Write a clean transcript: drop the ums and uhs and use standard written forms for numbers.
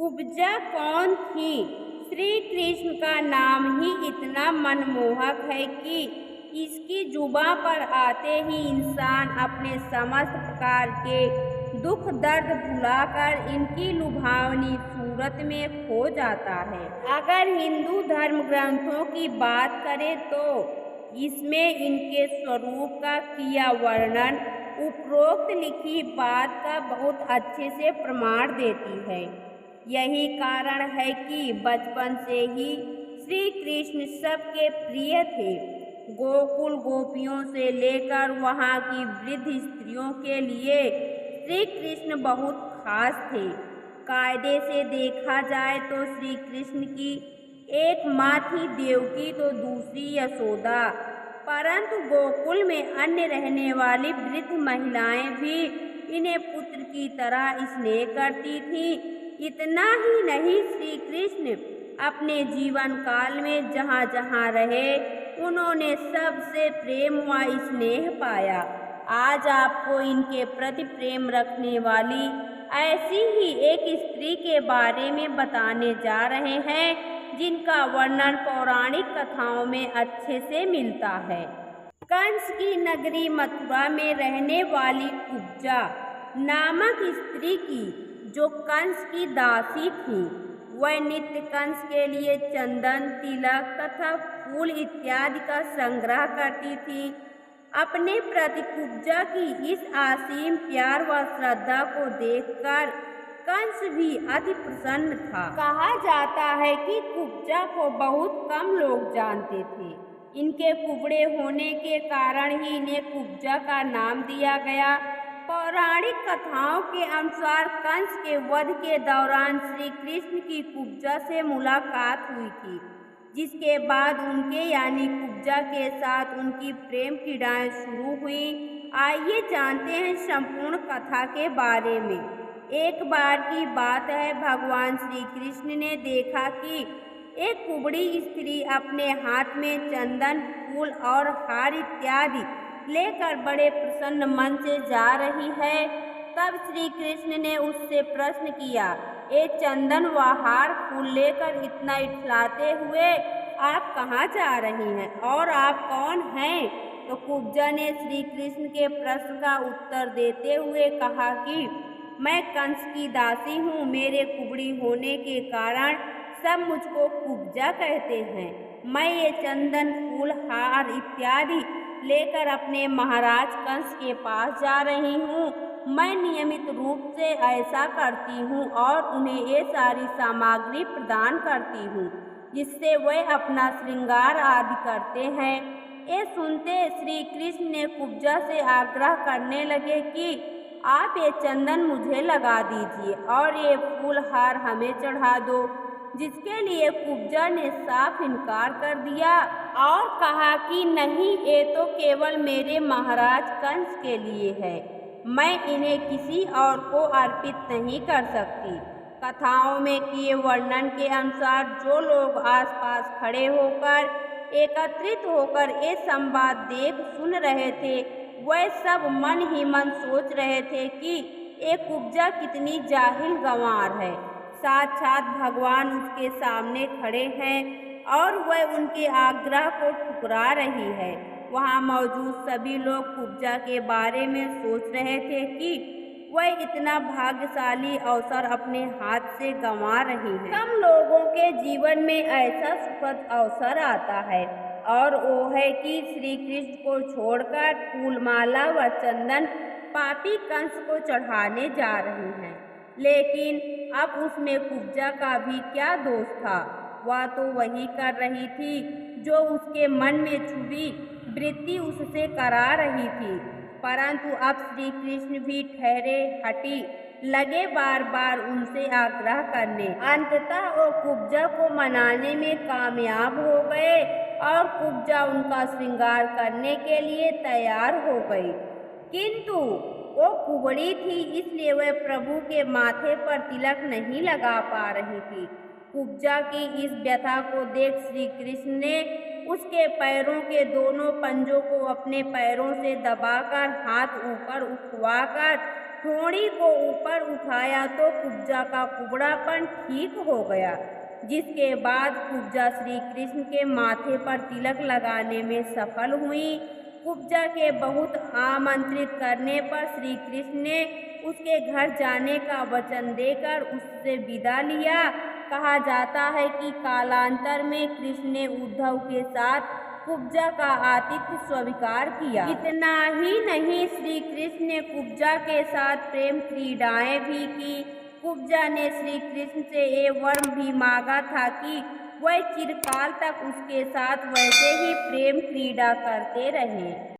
कुब्जा कौन थी? श्री कृष्ण का नाम ही इतना मनमोहक है कि इसकी जुबां पर आते ही इंसान अपने समस्त प्रकार के दुख दर्द भुलाकर इनकी लुभावनी सूरत में खो जाता है। अगर हिंदू धर्म ग्रंथों की बात करें तो इसमें इनके स्वरूप का किया वर्णन उपरोक्त लिखी बात का बहुत अच्छे से प्रमाण देती है। यही कारण है कि बचपन से ही श्री कृष्ण सबके प्रिय थे। गोकुल गोपियों से लेकर वहाँ की वृद्ध स्त्रियों के लिए श्री कृष्ण बहुत खास थे। कायदे से देखा जाए तो श्री कृष्ण की एक माँ थी देवकी तो दूसरी यशोदा, परंतु गोकुल में अन्य रहने वाली वृद्ध महिलाएं भी इन्हें पुत्र की तरह स्नेह करती थीं। इतना ही नहीं, श्री कृष्ण अपने जीवन काल में जहाँ जहाँ रहे उन्होंने सबसे प्रेम व स्नेह पाया। आज आपको इनके प्रति प्रेम रखने वाली ऐसी ही एक स्त्री के बारे में बताने जा रहे हैं जिनका वर्णन पौराणिक कथाओं में अच्छे से मिलता है। कंस की नगरी मथुरा में रहने वाली कुब्जा नामक स्त्री की, जो कंस की दासी थी, वह नित्य कंस के लिए चंदन, तिलक तथा फूल इत्यादि का संग्रह करती थी। अपने प्रति कुब्जा की इस असीम प्यार व श्रद्धा को देखकर कंस भी अति प्रसन्न था। कहा जाता है कि कुब्जा को बहुत कम लोग जानते थे। इनके कुबड़े होने के कारण ही इन्हें कुब्जा का नाम दिया गया। पौराणिक कथाओं के अनुसार कंस के वध के दौरान श्री कृष्ण की कुब्जा से मुलाकात हुई थी, जिसके बाद उनके यानी कुब्जा के साथ उनकी प्रेम क्रीड़ाएं शुरू हुई। आइए जानते हैं संपूर्ण कथा के बारे में। एक बार की बात है, भगवान श्री कृष्ण ने देखा कि एक कुबड़ी स्त्री अपने हाथ में चंदन, फूल और हार इत्यादि लेकर बड़े प्रसन्न मन से जा रही है। तब श्री कृष्ण ने उससे प्रश्न किया, ये चंदन व हार फूल लेकर इतना इठलाते हुए आप कहाँ जा रही हैं और आप कौन हैं? तो कुब्जा ने श्री कृष्ण के प्रश्न का उत्तर देते हुए कहा कि मैं कंस की दासी हूँ। मेरे कुबड़ी होने के कारण सब मुझको कुब्जा कहते हैं। मैं ये चंदन, फूल, हार इत्यादि लेकर अपने महाराज कंस के पास जा रही हूँ। मैं नियमित रूप से ऐसा करती हूँ और उन्हें ये सारी सामग्री प्रदान करती हूँ, जिससे वे अपना श्रृंगार आदि करते हैं। ये सुनते श्री कृष्ण ने कुब्जा से आग्रह करने लगे कि आप ये चंदन मुझे लगा दीजिए और ये फूल हार हमें चढ़ा दो, जिसके लिए कुब्जा ने साफ इनकार कर दिया और कहा कि नहीं, ये तो केवल मेरे महाराज कंस के लिए है। मैं इन्हें किसी और को अर्पित नहीं कर सकती। कथाओं में किए वर्णन के अनुसार जो लोग आसपास खड़े होकर एकत्रित होकर ये संवाद देख सुन रहे थे, वह सब मन ही मन सोच रहे थे कि ये कुब्जा कितनी जाहिल गंवार है। साक्षात भगवान उसके सामने खड़े हैं और वह उनके आग्रह को ठुकरा रही है। वहाँ मौजूद सभी लोग कुब्जा के बारे में सोच रहे थे कि वह इतना भाग्यशाली अवसर अपने हाथ से गंवा रही है। कम लोगों के जीवन में ऐसा सुखद अवसर आता है और वो है कि श्री कृष्ण को छोड़कर फूलमाला व चंदन पापी कंस को चढ़ाने जा रही हैं। लेकिन अब उसमें कुब्जा का भी क्या दोष था? वह तो वही कर रही थी जो उसके मन में छुपी वृत्ति उससे करा रही थी। परंतु अब श्री कृष्ण भी ठहरे हटी लगे बार बार उनसे आग्रह करने। अंततः वो कुब्जा को मनाने में कामयाब हो गए और कुब्जा उनका श्रृंगार करने के लिए तैयार हो गई। किंतु वो कुबड़ी थी, इसलिए वह प्रभु के माथे पर तिलक नहीं लगा पा रही थी। कुब्जा की इस व्यथा को देख श्री कृष्ण ने उसके पैरों के दोनों पंजों को अपने पैरों से दबाकर हाथ ऊपर उठवाकर ठोड़ी को ऊपर उठाया तो कुब्जा का कुबड़ापन ठीक हो गया, जिसके बाद कुब्जा श्री कृष्ण के माथे पर तिलक लगाने में सफल हुई। कुब्जा के बहुत आमंत्रित करने पर श्री कृष्ण ने उसके घर जाने का वचन देकर उससे विदा लिया। कहा जाता है कि कालांतर में कृष्ण ने उद्धव के साथ कुब्जा का आतिथ्य स्वीकार किया। इतना ही नहीं, श्री कृष्ण ने कुब्जा के साथ प्रेम क्रीड़ाएं भी की। कुब्जा ने श्री कृष्ण से ये वर भी मांगा था कि वह चिरकाल तक उसके साथ वैसे ही प्रेम क्रीड़ा करते रहे।